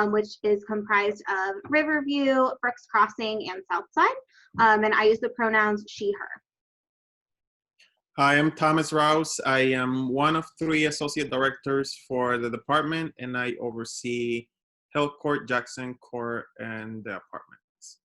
which is comprised of Riverview, Brooks Crossing, and Southside. And I use the pronouns she, her. Hi, I'm Thomas Rouse. I am one of 3 associate directors for the department, and I oversee Hill Court, Jackson Court, and the apartments.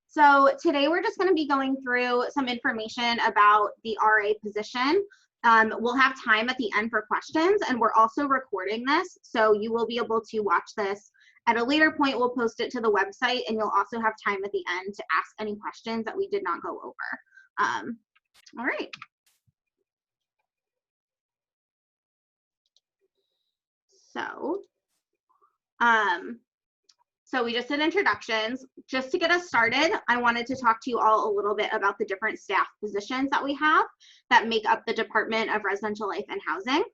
So today we're just going to be going through some information about the RA position. We'll have time at the end for questions, and we're also recording this, so you will be able to watch this. At a later point, we'll post it to the website, and you'll also have time at the end to ask any questions that we did not go over. All right. So we just did introductions. Just to get us started, I wanted to talk to you all a little bit about the different staff positions that we have that make up the Department of Residential Life and Housing.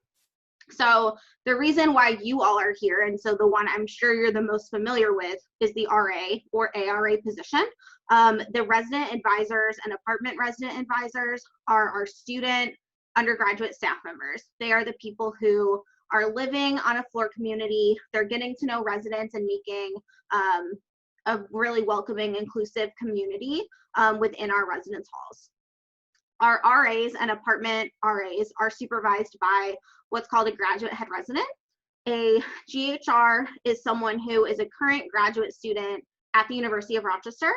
So the reason why you all are here, and so the one I'm sure you're the most familiar with, is the RA or ARA position. The resident advisors and apartment resident advisors are our student undergraduate staff members. They are the people who are living on a floor community. They're getting to know residents and making a really welcoming, inclusive community within our residence halls. Our RAs and apartment RAs are supervised by what's called a graduate head resident. A GHR is someone who is a current graduate student at the University of Rochester,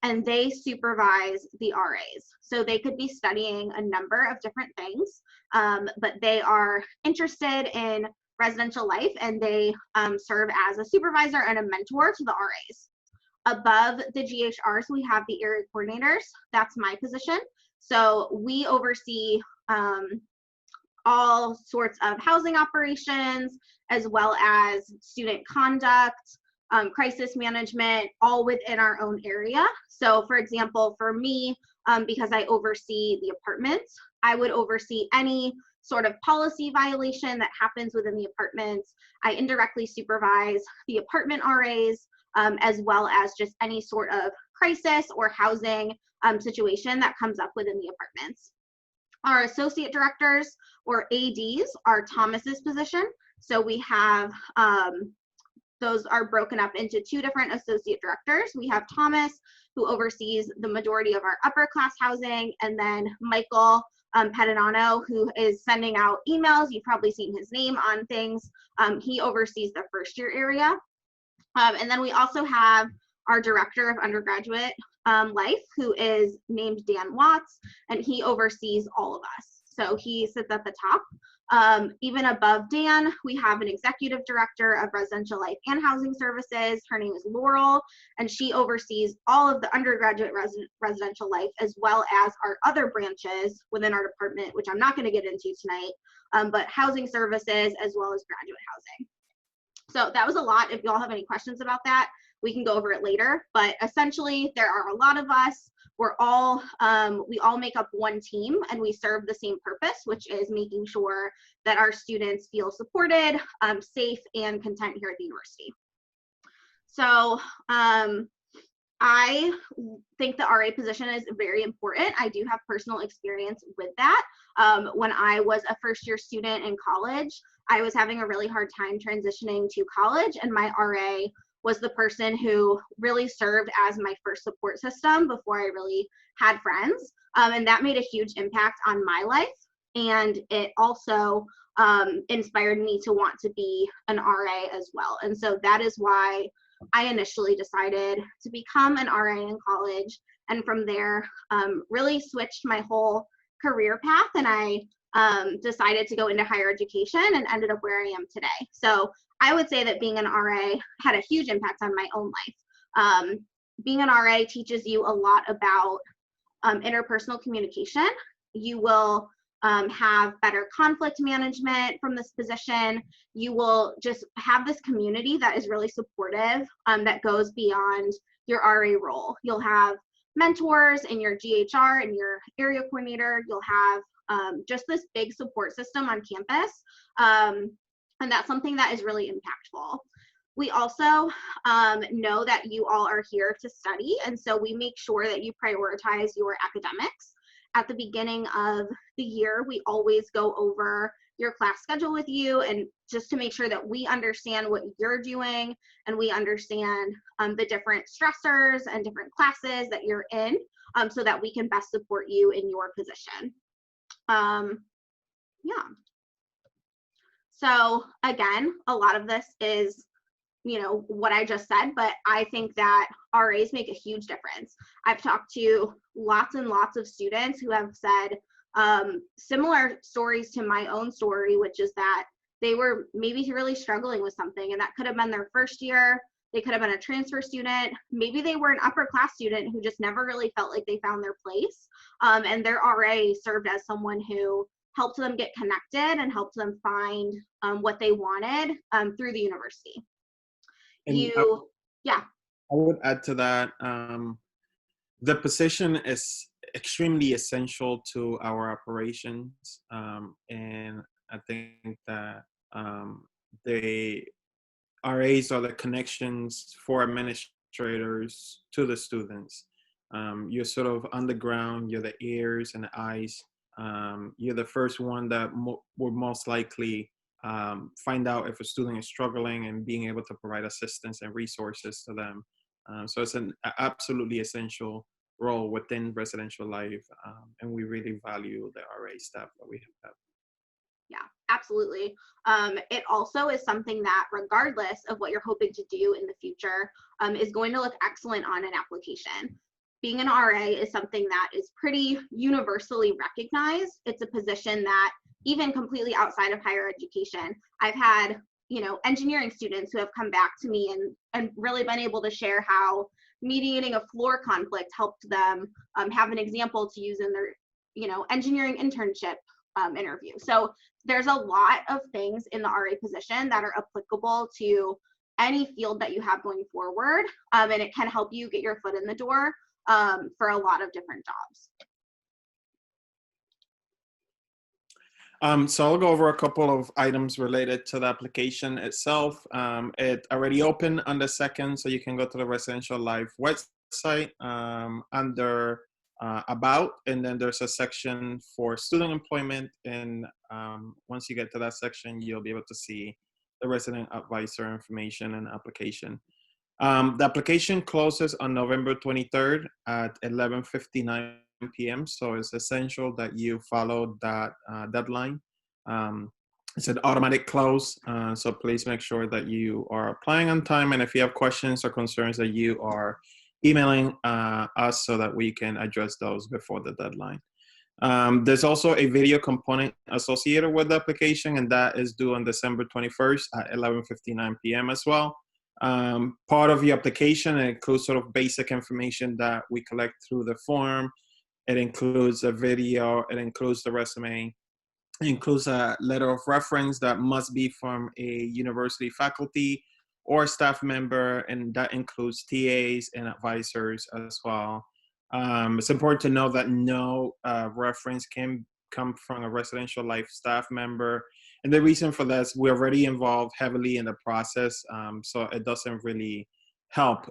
and they supervise the RAs. So they could be studying a number of different things, but they are interested in residential life, and they serve as a supervisor and a mentor to the RAs. Above the GHRs, we have the area coordinators. That's my position. So we oversee all sorts of housing operations, as well as student conduct, crisis management, all within our own area. So for example, for me, because I oversee the apartments, I would oversee any sort of policy violation that happens within the apartments. I indirectly supervise the apartment RAs, as well as just any sort of crisis or housing situation that comes up within the apartments. Our associate directors, or ADs, are Thomas's position. So we have, those are broken up into 2 different associate directors. We have Thomas, who oversees the majority of our upper class housing, and then Michael Pedinano, who is sending out emails. You've probably seen his name on things. He oversees the first year area. And then we also have our director of undergraduate life, who is named Dan Watts, and he oversees all of us. So he sits at the top. Even above Dan, we have an executive director of residential life and housing services. Her name is Laurel, and she oversees all of the undergraduate residential life, as well as our other branches within our department, which I'm not going to get into tonight, but housing services as well as graduate housing. So that was a lot. If you all have any questions about that, we can go over it later, but essentially there are a lot of us. We all make up one team, and we serve the same purpose, which is making sure that our students feel supported, safe, and content here at the university. So I think the RA position is very important. I do have personal experience with that. When I was a first-year student in college, I was having a really hard time transitioning to college, and my RA was the person who really served as my first support system before I really had friends. And that made a huge impact on my life. And it also inspired me to want to be an RA as well. And so that is why I initially decided to become an RA in college. And from there, really switched my whole career path. And I decided to go into higher education and ended up where I am today. So I would say that being an RA had a huge impact on my own life. Being an RA teaches you a lot about interpersonal communication. You will have better conflict management from this position. You will just have this community that is really supportive, that goes beyond your RA role. You'll have mentors in your GHR and your area coordinator. You'll have just this big support system on campus. And that's something that is really impactful. We also know that you all are here to study, and so we make sure that you prioritize your academics. At the beginning of the year, we always go over your class schedule with you, and just to make sure that we understand what you're doing and we understand the different stressors and different classes that you're in, so that we can best support you in your position. Yeah. So again, a lot of this is, you know, what I just said, but I think that RAs make a huge difference. I've talked to lots and lots of students who have said similar stories to my own story, which is that they were maybe really struggling with something, and that could have been their first year. They could have been a transfer student. Maybe they were an upper class student who just never really felt like they found their place. And their RA served as someone who helped them get connected and helped them find what they wanted through the university. And Yeah. I would add to that, the position is extremely essential to our operations. And I think that the RAs are the connections for administrators to the students. You're sort of on the ground, you're the ears and the eyes. You're the first one that would most likely find out if a student is struggling and being able to provide assistance and resources to them. So it's an absolutely essential role within residential life, and we really value the RA staff that we have. Yeah, absolutely. It also is something that, regardless of what you're hoping to do in the future, is going to look excellent on an application. Being an RA is something that is pretty universally recognized. It's a position that, even completely outside of higher education, I've had, you know, engineering students who have come back to me and really been able to share how mediating a floor conflict helped them have an example to use in their, you know, engineering internship interview. So there's a lot of things in the RA position that are applicable to any field that you have going forward, and it can help you get your foot in the door for a lot of different jobs. So I'll go over a couple of items related to the application itself. It already opened on the 2nd, so you can go to the Residential Life website under About, and then there's a section for student employment. And once you get to that section, you'll be able to see the resident advisor information and application. The application closes on November 23rd at 11:59 p.m. So it's essential that you follow that deadline. It's an automatic close, so please make sure that you are applying on time. And if you have questions or concerns, that you are emailing us so that we can address those before the deadline. There's also a video component associated with the application, and that is due on December 21st at 11:59 p.m. as well. Part of the application, it includes sort of basic information that we collect through the form. It includes a video, it includes the resume, it includes a letter of reference that must be from a university faculty or staff member, and that includes TAs and advisors as well. It's important to know that no reference can come from a Residential Life staff member. And the reason for that is we're already involved heavily in the process, so it doesn't really help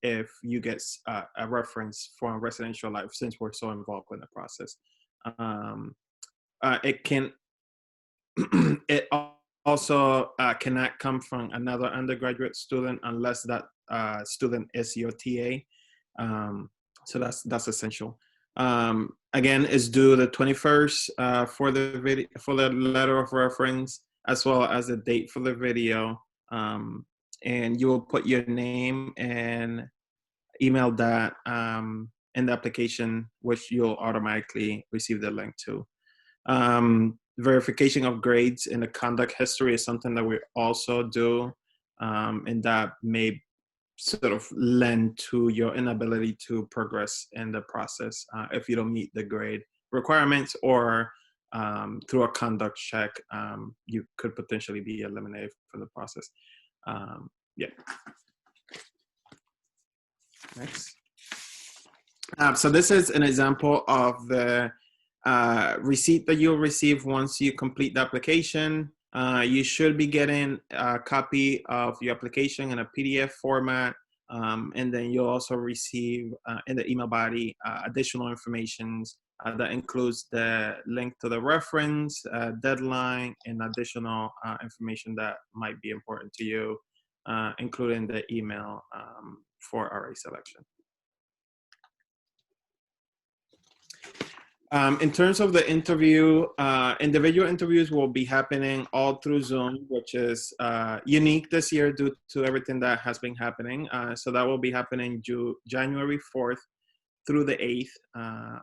if you get a reference from Residential Life, since we're so involved in the process. It can, it also cannot come from another undergraduate student unless that student is your TA. So that's essential. Again, it's due the 21st for the video, for the letter of reference, as well as the date for the video. And you will put your name and email that in the application, which you'll automatically receive the link to. Verification of grades in the conduct history is something that we also do, and that may sort of lend to your inability to progress in the process if you don't meet the grade requirements, or through a conduct check, you could potentially be eliminated from the process. Yeah. Next. So this is an example of the receipt that you'll receive once you complete the application. You should be getting a copy of your application in a PDF format, and then you'll also receive in the email body additional information That includes the link to the reference, deadline, and additional information that might be important to you, including the email for RA selection. In terms of the interview, individual interviews will be happening all through Zoom, which is unique this year due to everything that has been happening. So that will be happening January 4th through the 8th.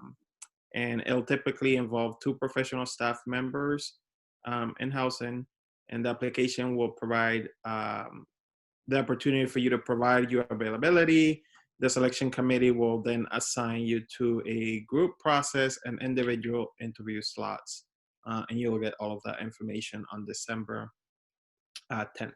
And it'll typically involve 2 professional staff members in housing, and the application will provide the opportunity for you to provide your availability. The selection committee will then assign you to a group process and individual interview slots, and you'll get all of that information on December 10th.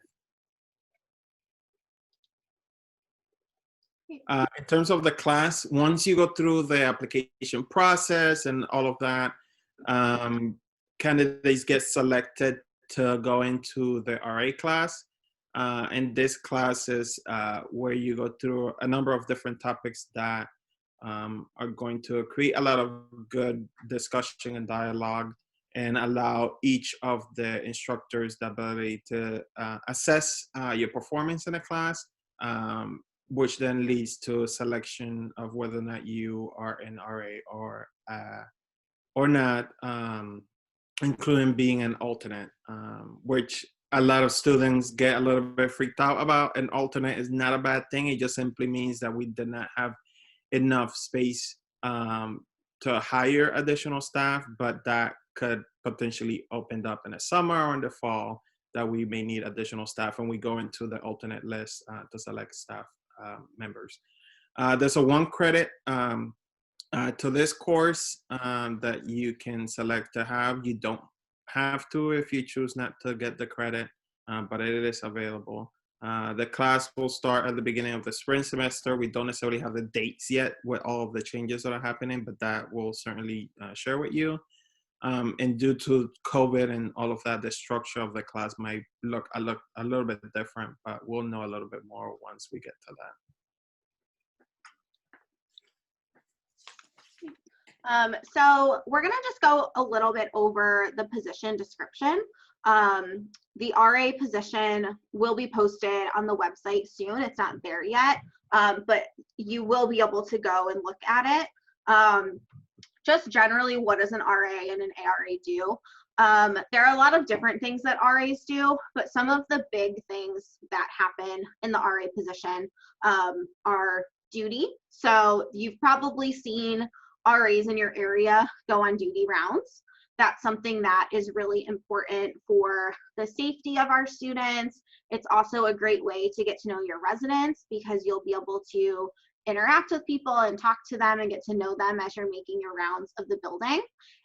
In terms of the class, once you go through the application process and all of that, candidates get selected to go into the RA class. And this class is where you go through a number of different topics that are going to create a lot of good discussion and dialogue and allow each of the instructors the ability to assess your performance in a class, which then leads to selection of whether or not you are an RA or not, including being an alternate, which a lot of students get a little bit freaked out about. An alternate is not a bad thing. It just simply means that we did not have enough space to hire additional staff, but that could potentially open up in the summer or in the fall that we may need additional staff, and we go into the alternate list to select staff members. There's a 1 credit to this course that you can select to have. You don't have to if you choose not to get the credit, but it is available. The class will start at the beginning of the spring semester. We don't necessarily have the dates yet with all of the changes that are happening, but that we'll certainly share with you. And due to COVID and all of that, the structure of the class might look a little bit different, but we'll know a little bit more once we get to that. So we're gonna just go a little bit over the position description. The RA position will be posted on the website soon. It's not there yet, but you will be able to go and look at it. Just generally, what does an RA and an ARA do? There are a lot of different things that RAs do, but some of the big things that happen in the RA position are duty. So you've probably seen RAs in your area go on duty rounds. That's something that is really important for the safety of our students. It's also a great way to get to know your residents because you'll be able to interact with people and talk to them and get to know them as you're making your rounds of the building.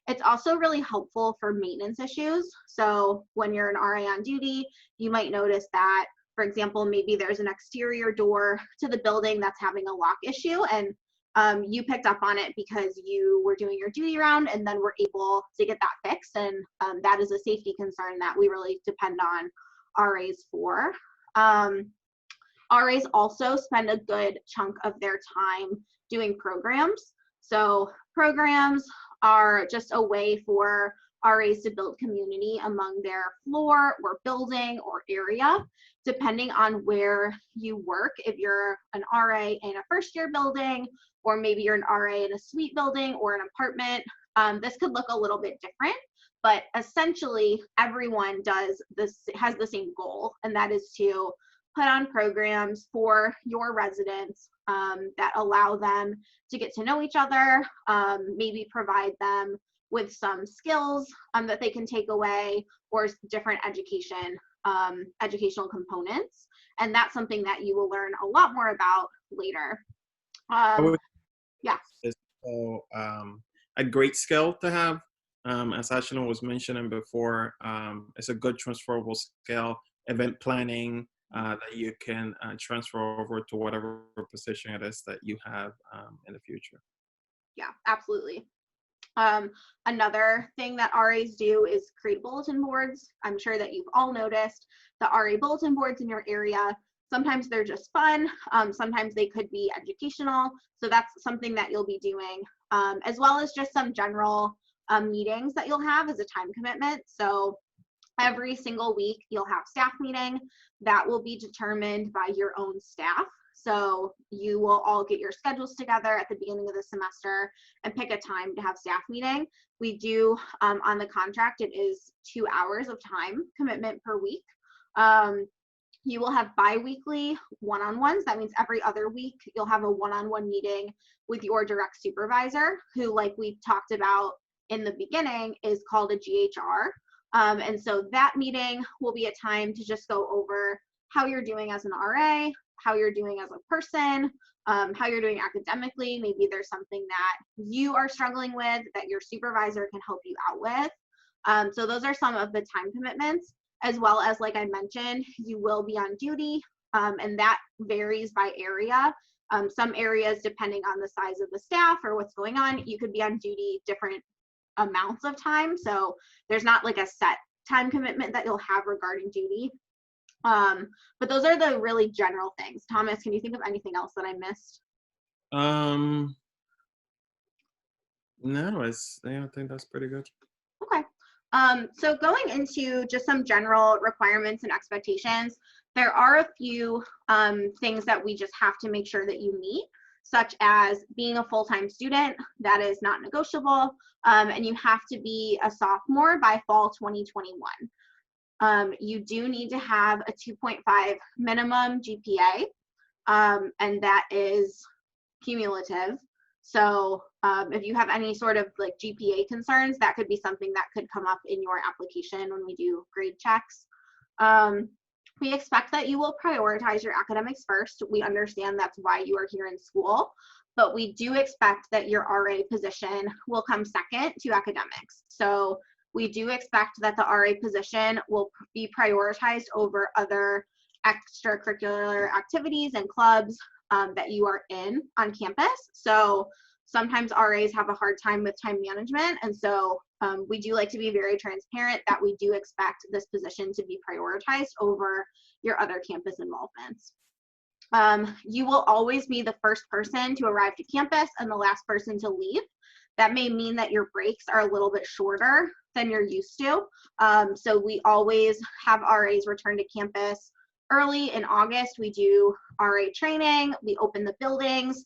It's also really helpful for maintenance issues. So when you're an RA on duty, you might notice that, for example, maybe there's an exterior door to the building that's having a lock issue, and you picked up on it because you were doing your duty round and then were able to get that fixed. And that is a safety concern that we really depend on RAs for. RAs also spend a good chunk of their time doing programs. So programs are just a way for RAs to build community among their floor or building or area, depending on where you work. If you're an RA in a first-year building, or maybe you're an RA in a suite building or an apartment, this could look a little bit different, but essentially everyone has the same goal, and that is to put on programs for your residents that allow them to get to know each other, maybe provide them with some skills that they can take away, or different educational components. And that's something that you will learn a lot more about later. Yeah. So, a great skill to have, as Ashna was mentioning before, it's a good transferable skill, event planning, that you can transfer over to whatever position it is that you have in the future. Yeah, absolutely. Another thing that RAs do is create bulletin boards. I'm sure that you've all noticed the RA bulletin boards in your area. Sometimes they're just fun. Sometimes they could be educational. So that's something that you'll be doing, as well as just some general meetings that you'll have as a time commitment. So every single week you'll have staff meeting that will be determined by your own staff. So you will all get your schedules together at the beginning of the semester and pick a time to have staff meeting. We do, on the contract, it is 2 hours of time commitment per week. You will have bi-weekly one-on-ones. That means every other week you'll have a one-on-one meeting with your direct supervisor, who, like we talked about in the beginning, is called a GHR. And so that meeting will be a time to just go over how you're doing as an RA, how you're doing as a person, how you're doing academically. Maybe there's something that you are struggling with that your supervisor can help you out with. So those are some of the time commitments, as well as, like I mentioned, you will be on duty, and that varies by area. Some areas, depending on the size of the staff or what's going on, you could be on duty different amounts of time. So there's not like a set time commitment that you'll have regarding duty. But those are the really general things. Thomas, can you think of anything else that I missed? No, I think that's pretty good. Okay. So going into just some general requirements and expectations, there are a few things that we just have to make sure that you meet, such as being a full-time student. That is not negotiable, and you have to be a sophomore by fall 2021. You do need to have a 2.5 minimum GPA, and that is cumulative. So if you have any sort of like GPA concerns, that could be something that could come up in your application when we do grade checks. We expect that you will prioritize your academics first. We understand that's why you are here in school, but we do expect that your RA position will come second to academics. So we do expect that the RA position will be prioritized over other extracurricular activities and clubs that you are in on campus. So sometimes RAs have a hard time with time management, and so we do like to be very transparent that we do expect this position to be prioritized over your other campus involvements. You will always be the first person to arrive to campus and the last person to leave. That may mean that your breaks are a little bit shorter than you're used to. So we always have RAs return to campus early. In August, we do RA training, we open the buildings,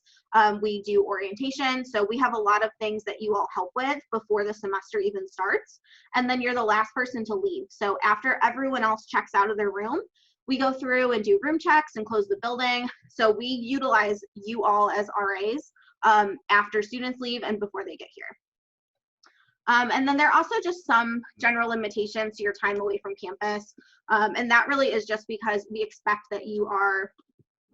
we do orientation. So we have a lot of things that you all help with before the semester even starts. And then you're the last person to leave. So after everyone else checks out of their room, we go through and do room checks and close the building. So we utilize you all as RAs after students leave and before they get here. And then there are also just some general limitations to your time away from campus. And that really is just because we expect that you are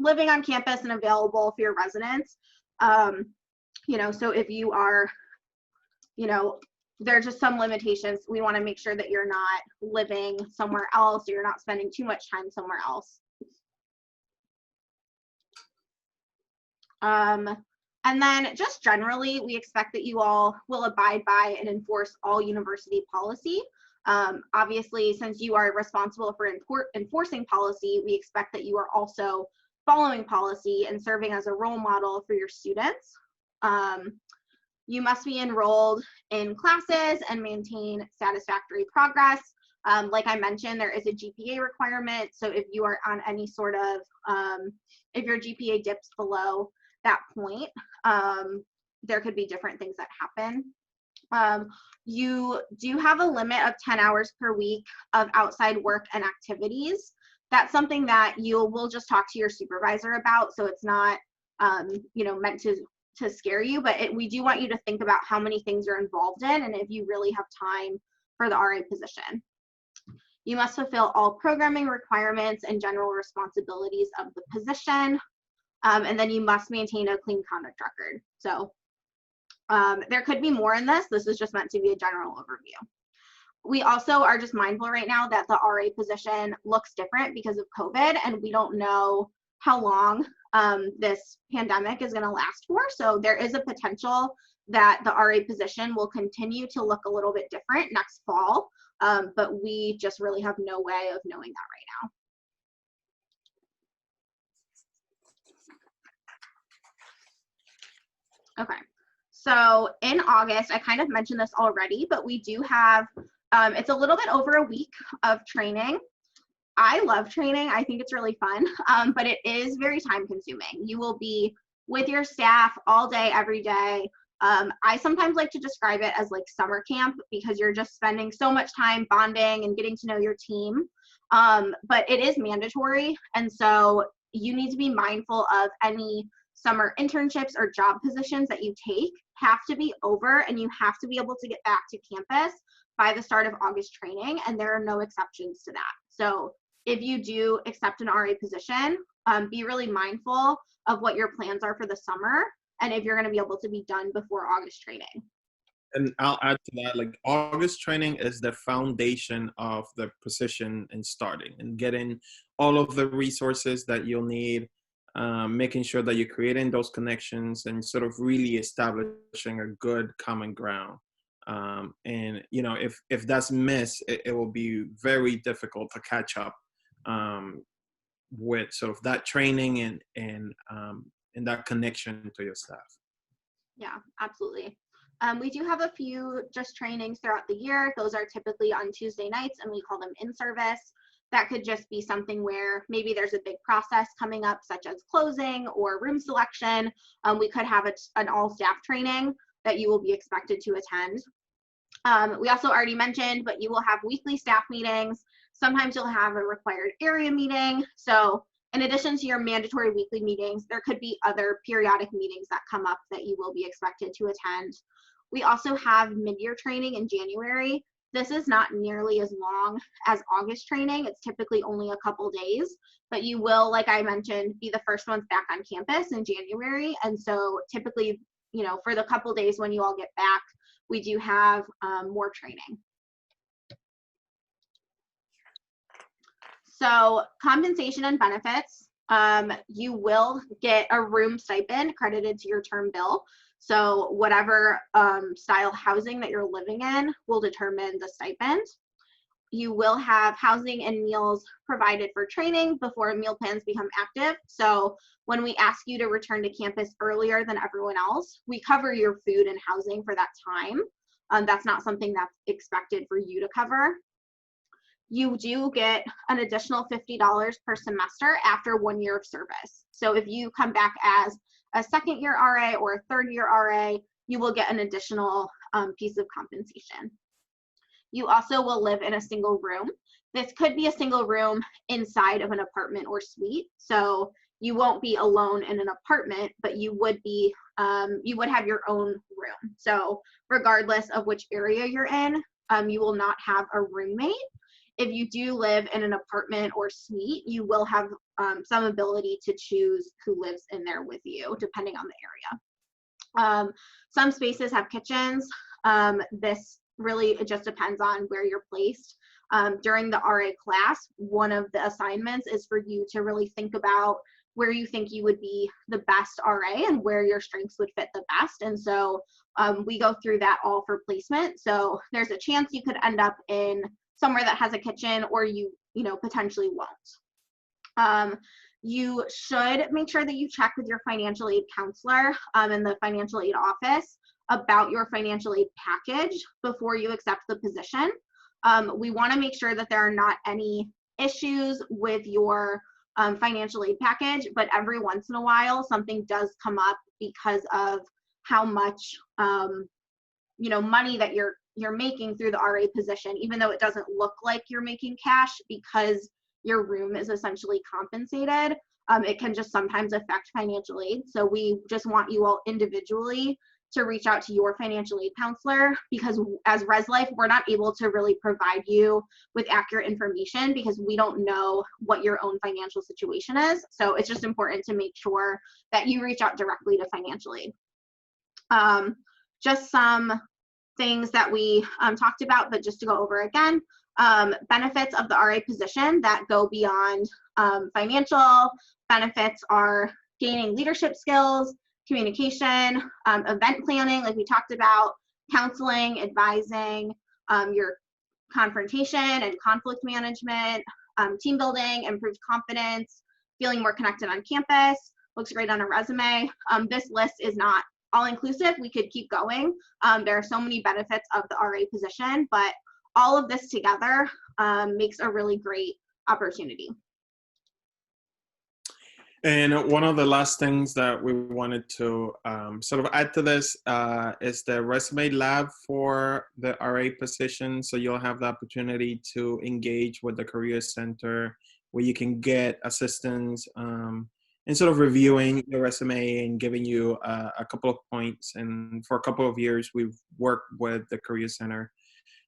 living on campus and available for your residents. You know, so if you are, you know, there are just some limitations. We want to make sure that you're not living somewhere else or you're not spending too much time somewhere else. And then just generally, we expect that you all will abide by and enforce all university policy. Obviously, since you are responsible for enforcing policy, we expect that you are also following policy and serving as a role model for your students. You must be enrolled in classes and maintain satisfactory progress. Like I mentioned, there is a GPA requirement. So if you are on any sort of, if your GPA dips below that point, there could be different things that happen. You do have a limit of 10 hours per week of outside work and activities. That's something that you will just talk to your supervisor about. So it's not, you know, meant to scare you, but we do want you to think about how many things you're involved in and if you really have time for the RA position. You must fulfill all programming requirements and general responsibilities of the position. And then you must maintain a clean conduct record. So there could be more in this. This is just meant to be a general overview. We also are just mindful right now that the RA position looks different because of COVID, and we don't know how long this pandemic is going to last for. So there is a potential that the RA position will continue to look a little bit different next fall, but we just really have no way of knowing that right now. Okay. So in August, I kind of mentioned this already, but we do have, it's a little bit over a week of training. I love training. I think it's really fun, but it is very time consuming. You will be with your staff all day, every day. I sometimes like to describe it as like summer camp because you're just spending so much time bonding and getting to know your team. But it is mandatory. And so you need to be mindful of any summer internships or job positions that you take have to be over, and you have to be able to get back to campus by the start of August training. And there are no exceptions to that. So if you do accept an RA position, be really mindful of what your plans are for the summer and if you're going to be able to be done before August training. And I'll add to that, like August training is the foundation of the position and starting and getting all of the resources that you'll need, making sure that you're creating those connections and sort of really establishing a good common ground. And, you know, if that's missed, it will be very difficult to catch up with sort of that training and that connection to your staff. Yeah, absolutely. We do have a few just trainings throughout the year. Those are typically on Tuesday nights, and we call them in-service. That could just be something where maybe there's a big process coming up, such as closing or room selection. We could have an all-staff training that you will be expected to attend. We also already mentioned, but you will have weekly staff meetings. Sometimes you'll have a required area meeting. So in addition to your mandatory weekly meetings, there could be other periodic meetings that come up that you will be expected to attend. We also have mid-year training in January. This is not nearly as long as August training. It's typically only a couple days, but you will, like I mentioned, be the first ones back on campus in January. And so typically, you know, for the couple days when you all get back, we do have more training. So compensation and benefits, you will get a room stipend credited to your term bill. So whatever style housing that you're living in will determine the stipend. You will have housing and meals provided for training before meal plans become active. So when we ask you to return to campus earlier than everyone else, we cover your food and housing for that time. That's not something that's expected for you to cover. You do get an additional $50 per semester after 1 year of service. So if you come back as a second year RA or a third year RA, you will get an additional piece of compensation. You also will live in a single room. This could be a single room inside of an apartment or suite. So you won't be alone in an apartment, but you would be, you would have your own room. So regardless of which area you're in, you will not have a roommate. If you do live in an apartment or suite, you will have some ability to choose who lives in there with you, depending on the area. Some spaces have kitchens. This really, it just depends on where you're placed. During the RA class, one of the assignments is for you to really think about where you think you would be the best RA and where your strengths would fit the best. And so we go through that all for placement. So there's a chance you could end up in somewhere that has a kitchen, or you potentially won't. You should make sure that you check with your financial aid counselor in the financial aid office about your financial aid package before you accept the position. We want to make sure that there are not any issues with your financial aid package, but every once in a while something does come up because of how much money that you're making through the RA position, even though it doesn't look like you're making cash because your room is essentially compensated. It can just sometimes affect financial aid. So we just want you all individually to reach out to your financial aid counselor, because as ResLife, we're not able to really provide you with accurate information because we don't know what your own financial situation is. So it's just important to make sure that you reach out directly to financial aid. Just some things that we talked about, but just to go over again, benefits of the RA position that go beyond financial benefits are gaining leadership skills, communication, event planning, like we talked about, counseling, advising, your confrontation and conflict management, team building, improved confidence, feeling more connected on campus, looks great on a resume. This list is not all inclusive, we could keep going. There are so many benefits of the RA position, but all of this together makes a really great opportunity. And one of the last things that we wanted to sort of add to this is the resume lab for the RA position. So you'll have the opportunity to engage with the Career Center where you can get assistance in sort of reviewing your resume and giving you a couple of points. And for a couple of years, we've worked with the Career Center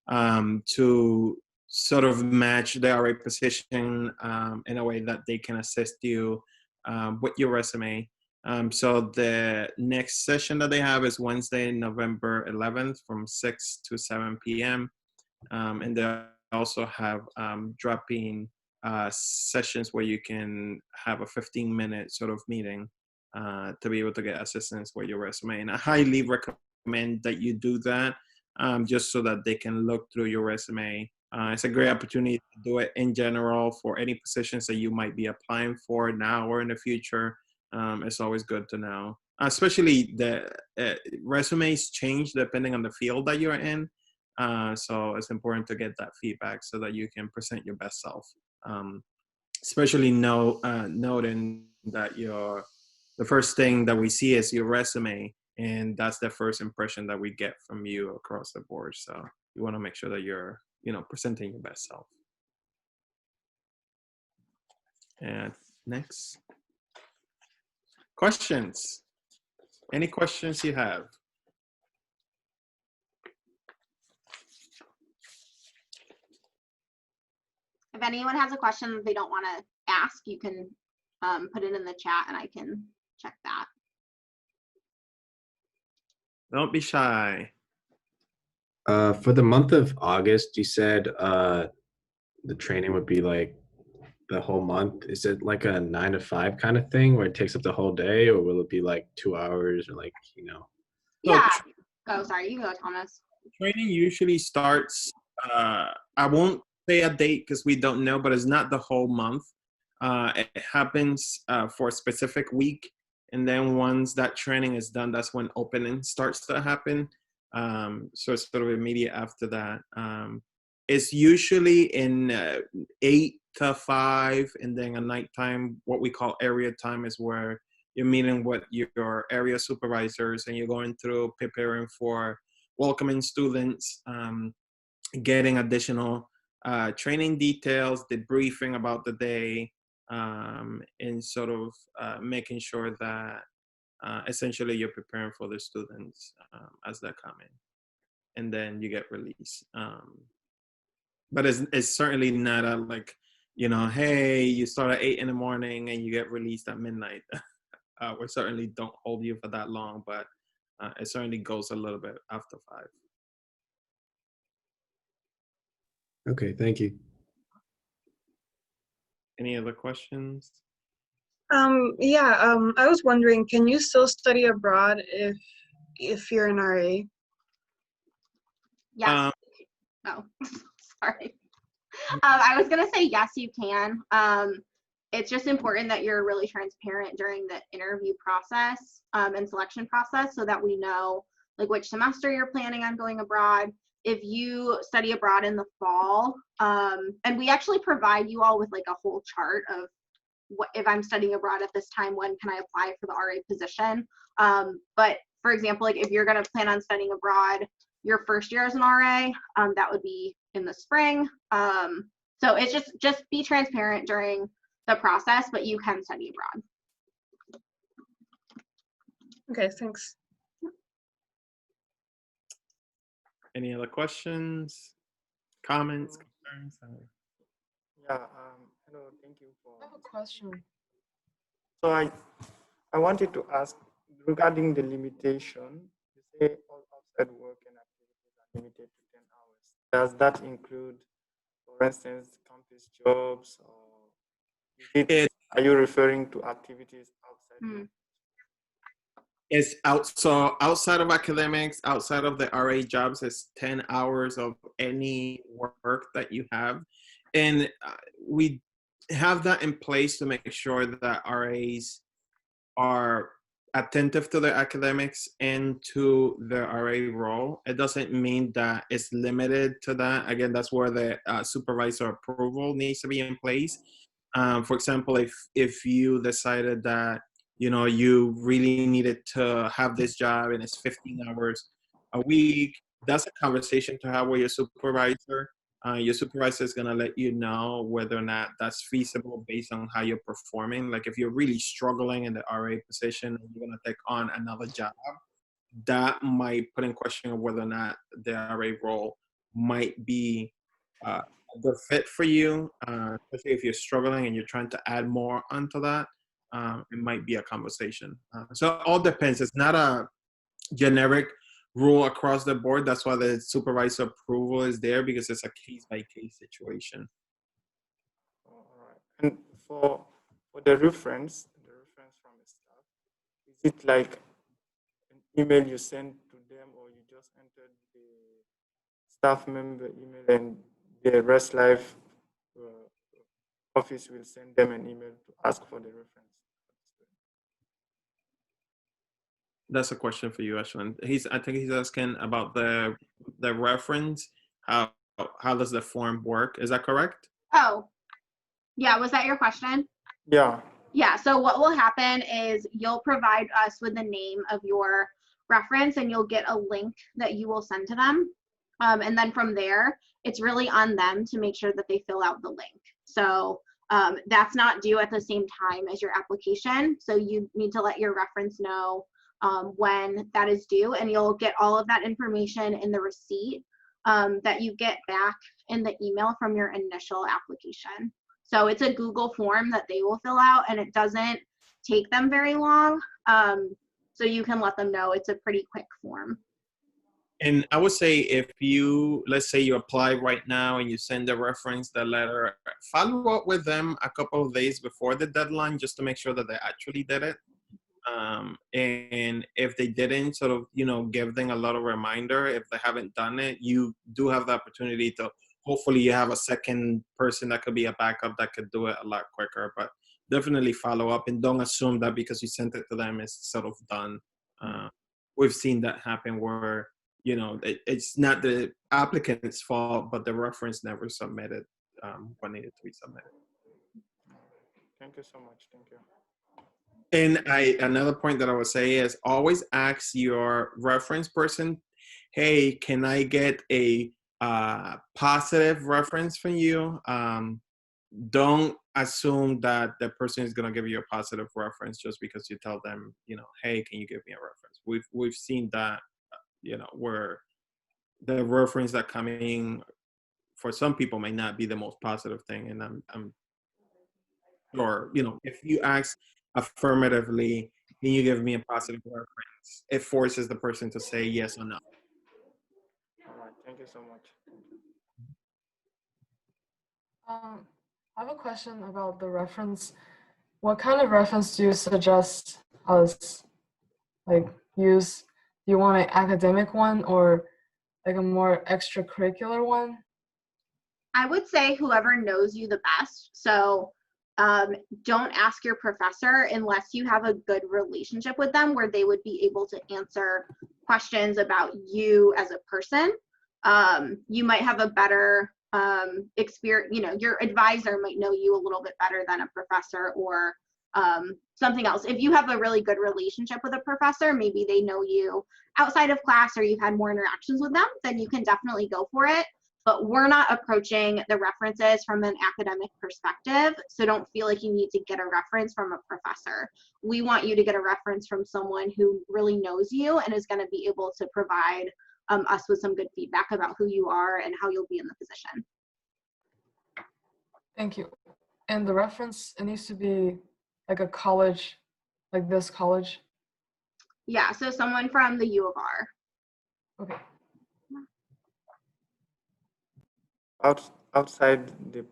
to sort of match the RA position in a way that they can assist you with your resume. So the next session that they have is Wednesday, November 11th from 6 to 7 p.m. And they also have drop-in sessions where you can have a 15-minute sort of meeting to be able to get assistance with your resume. And I highly recommend that you do that just so that they can look through your resume. It's a great opportunity to do it in general for any positions that you might be applying for now or in the future. It's always good to know, especially the resumes change depending on the field that you're in. So it's important to get that feedback so that you can present your best self. Especially noting that the first thing that we see is your resume, and that's the first impression that we get from you across the board. So you want to make sure that you're presenting your best self. And next. Questions? Any questions you have? If anyone has a question that they don't want to ask, you can put it in the chat and I can check that. Don't be shy. For the month of August, you said the training would be like the whole month. Is it like a 9 to 5 kind of thing where it takes up the whole day, or will it be like 2 hours or like, Yeah. Oh, sorry. You go, Thomas. Training usually starts, I won't say a date because we don't know, but it's not the whole month. It happens for a specific week. And then once that training is done, that's when opening starts to happen. So it's sort of immediate after that. It's usually in 8 to 5, and then at nighttime, what we call area time is where you're meeting with your area supervisors and you're going through preparing for welcoming students, getting additional training details, debriefing about the day, and sort of making sure that essentially you're preparing for the students as they're coming. And then you get released. But it's certainly not a like, hey, you start at 8 in the morning and you get released at midnight. We certainly don't hold you for that long, but it certainly goes a little bit after 5. Okay, thank you. Any other questions? Yeah, I was wondering, can you still study abroad if you're an RA? Yes. No, sorry. I was gonna say yes, you can. It's just important that you're really transparent during the interview process and selection process so that we know like which semester you're planning on going abroad. If you study abroad in the fall, and we actually provide you all with like a whole chart of what if I'm studying abroad at this time, when can I apply for the RA position? But for example, like if you're gonna plan on studying abroad your first year as an RA, that would be in the spring. So it's just be transparent during the process, but you can study abroad. Okay, thanks. Any other questions, comments, concerns? Yeah, hello, thank you for. I have a question. So I wanted to ask regarding the limitation. You say all outside work and activities are limited to 10 hours. Does that include, for instance, campus jobs, or are you referring to activities outside work? It's so outside of academics, outside of the RA jobs, it's 10 hours of any work that you have. And we have that in place to make sure that RAs are attentive to their academics and to the RA role. It doesn't mean that it's limited to that. Again, that's where the supervisor approval needs to be in place. For example, if you decided that you really needed to have this job and it's 15 hours a week, that's a conversation to have with your supervisor. Your supervisor is going to let you know whether or not that's feasible based on how you're performing. Like if you're really struggling in the RA position and you're going to take on another job, that might put in question of whether or not the RA role might be a good fit for you, especially if you're struggling and you're trying to add more onto that. It might be a conversation. So it all depends. It's not a generic rule across the board. That's why the supervisor approval is there, because it's a case-by-case situation. All right. And for the reference from the staff, is it like an email you send to them, or you just entered the staff member email and the Rest Life office will send them an email to ask for the reference? That's a question for you, Ashland. I think he's asking about the reference. How does the form work? Is that correct? Oh, yeah. Was that your question? Yeah. Yeah. So what will happen is you'll provide us with the name of your reference, and you'll get a link that you will send to them. And then from there, it's really on them to make sure that they fill out the link. So that's not due at the same time as your application. So you need to let your reference know when that is due, and you'll get all of that information in the receipt that you get back in the email from your initial application. So it's a Google form that they will fill out, and it doesn't take them very long. So you can let them know it's a pretty quick form. And I would say if let's say you apply right now and you send the reference, the letter, follow up with them a couple of days before the deadline just to make sure that they actually did it. And if they didn't, sort of, give them a lot of reminder. If they haven't done it, you do have the opportunity to, hopefully you have a second person that could be a backup that could do it a lot quicker, but definitely follow up and don't assume that because you sent it to them, it's sort of done. We've seen that happen where, it's not the applicant's fault, but the reference never submitted when needed to be submitted. Thank you so much. Thank you. And another point that I would say is always ask your reference person, hey, can I get a positive reference from you? Don't assume that the person is going to give you a positive reference just because you tell them, hey, can you give me a reference? We've seen that, where the reference that coming for some people may not be the most positive thing. And I'm or if you ask affirmatively, can you give me a positive reference, it forces the person to say yes or no. All right. Thank you so much. I have a question about the reference. What kind of reference do you suggest us use? Do you want an academic one or like a more extracurricular one? I would say whoever knows you the best. So don't ask your professor unless you have a good relationship with them where they would be able to answer questions about you as a person. You might have a better experience, your advisor might know you a little bit better than a professor or something else. If you have a really good relationship with a professor, maybe they know you outside of class or you've had more interactions with them, then you can definitely go for it. But we're not approaching the references from an academic perspective, so don't feel like you need to get a reference from a professor. We want you to get a reference from someone who really knows you and is going to be able to provide us with some good feedback about who you are and how you'll be in the position. Thank you. And the reference, it needs to be like a college, like this college? Yeah, so someone from the U of R. Okay. Outside the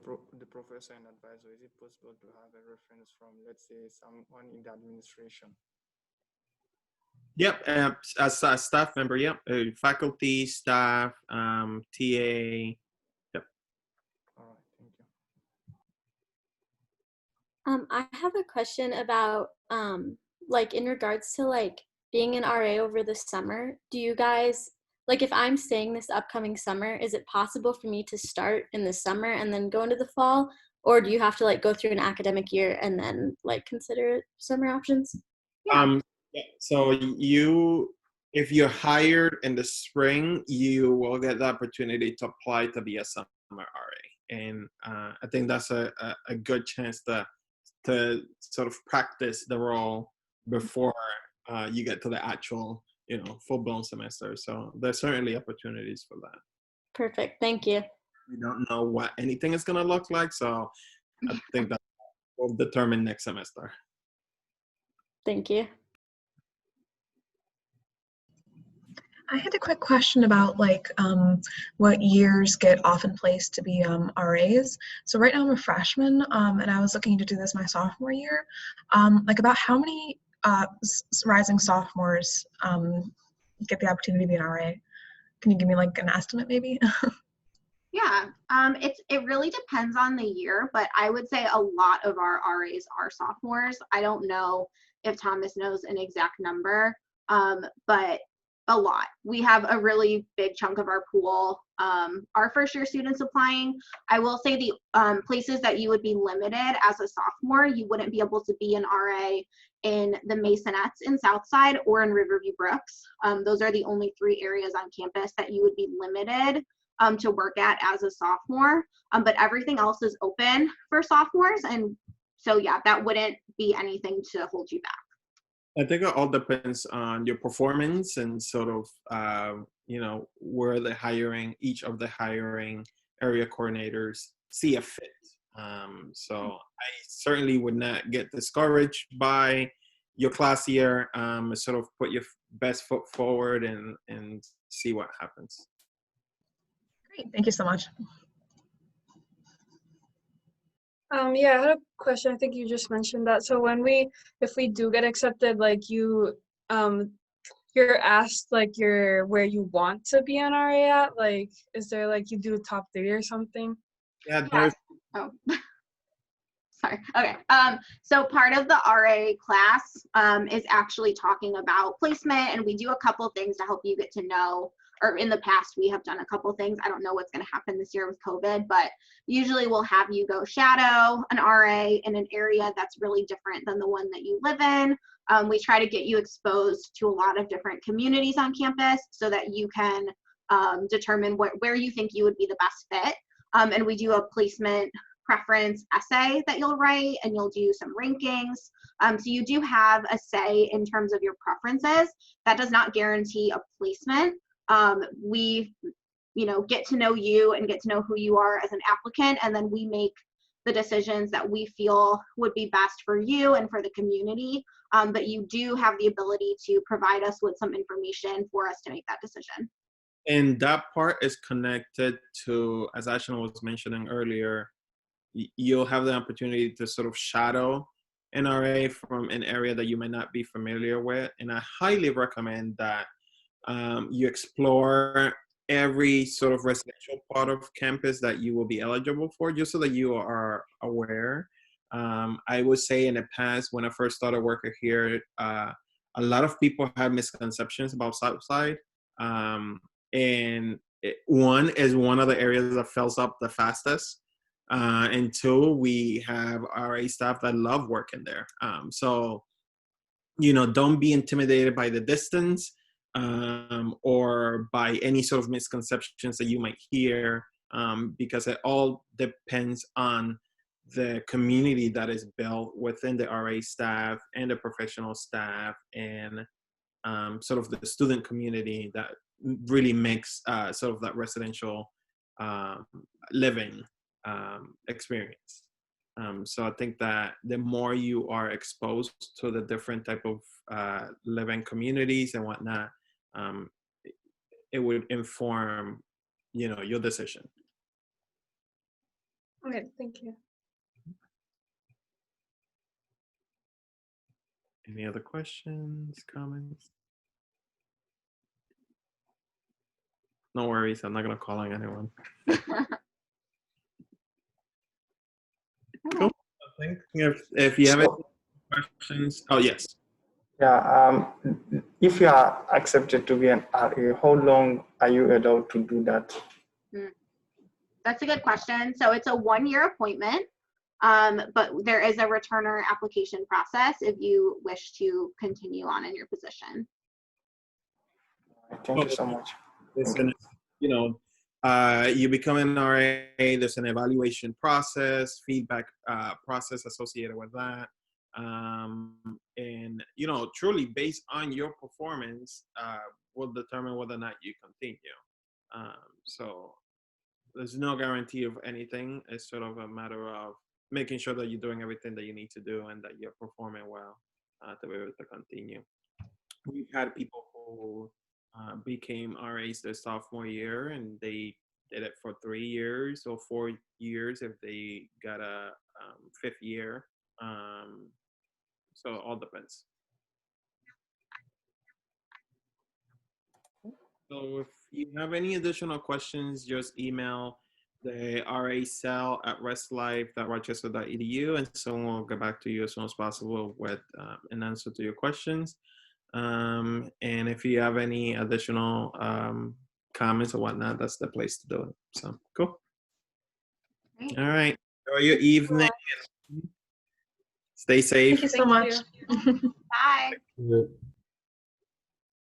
professor and advisor, is it possible to have a reference from, let's say, someone in the administration? Yep, as a staff member, yep, faculty, staff, TA, yep. All right, thank you. I have a question about like in regards to like being an RA over the summer, do you guys, like if I'm staying this upcoming summer, is it possible for me to start in the summer and then go into the fall? Or do you have to like go through an academic year and then like consider summer options? Yeah. Yeah, so if you're hired in the spring, you will get the opportunity to apply to be a summer RA. And I think that's a good chance to sort of practice the role before you get to the actual, full-blown semester. So there's certainly opportunities for that. Perfect. Thank you. We don't know what anything is going to look like, so I think that will determine next semester. Thank you. I had a quick question about like what years get often placed to be RAs. So right now I'm a freshman, and I was looking to do this my sophomore year. Like about how many rising sophomores get the opportunity to be an RA? Can you give me like an estimate maybe? Yeah, it really depends on the year, but I would say a lot of our RAs are sophomores. I don't know if Thomas knows an exact number, but a lot. We have a really big chunk of our pool are first year students applying. I will say the places that you would be limited as a sophomore, you wouldn't be able to be an RA in the Masonettes in Southside or in Riverview Brooks. Those are the only 3 areas on campus that you would be limited to work at as a sophomore, but everything else is open for sophomores. And so, yeah, that wouldn't be anything to hold you back. I think it all depends on your performance and sort of, where each of the hiring area coordinators see a fit. So I certainly would not get discouraged by your class year. Sort of put your best foot forward and see what happens. Great, thank you so much. Yeah, I had a question. I think you just mentioned that. So if we do get accepted, like you're asked like where you want to be an RA at. Like, is there like you do top 3 or something? Yeah. Oh, sorry. Okay. So part of the RA class is actually talking about placement, and we do a couple things to help you get to know. Or in the past, we have done a couple things. I don't know what's going to happen this year with COVID, but usually we'll have you go shadow an RA in an area that's really different than the one that you live in. We try to get you exposed to a lot of different communities on campus so that you can determine where you think you would be the best fit. And we do a placement preference essay that you'll write, and you'll do some rankings. So you do have a say in terms of your preferences. That does not guarantee a placement. We get to know you and get to know who you are as an applicant, and then we make the decisions that we feel would be best for you and for the community. But you do have the ability to provide us with some information for us to make that decision. And that part is connected to, as Ashna was mentioning earlier, you'll have the opportunity to sort of shadow an RA from an area that you might not be familiar with. And I highly recommend that you explore every sort of residential part of campus that you will be eligible for, just so that you are aware. I would say in the past, when I first started working here, a lot of people had misconceptions about Southside. And one is one of the areas that fills up the fastest. And 2, we have RA staff that love working there. So, don't be intimidated by the distance. Or by any sort of misconceptions that you might hear, because it all depends on the community that is built within the RA staff and the professional staff and sort of the student community that really makes sort of that residential living experience. So I think that the more you are exposed to the different type of living communities and whatnot, it would inform, your decision. Okay, thank you. Any other questions, comments? No worries, I'm not gonna call on anyone. Cool. I think if you have any questions, oh yes. Yeah. If you are accepted to be an RA, how long are you allowed to do that? That's a good question. So it's a 1-year appointment, but there is a returner application process if you wish to continue on in your position. Thank you so much. There's an, you know, you become an RA, there's an evaluation process, feedback process associated with that. And, you know, truly based on your performance will determine whether or not you continue. So there's no guarantee of anything. It's sort of a matter of making sure that you're doing everything that you need to do and that you're performing well to be able to continue. We've had people who became RAs their sophomore year and they did it for 3 years or 4 years if they got a 5th year. So it all depends. So if you have any additional questions, just email the RA cell at restlife.rochester.edu and someone will get back to you as soon as possible with an answer to your questions. And if you have any additional comments or whatnot, that's the place to do it. So cool. Great. All right. Enjoy your evening. Stay safe. Thank you so much. Bye. Yeah.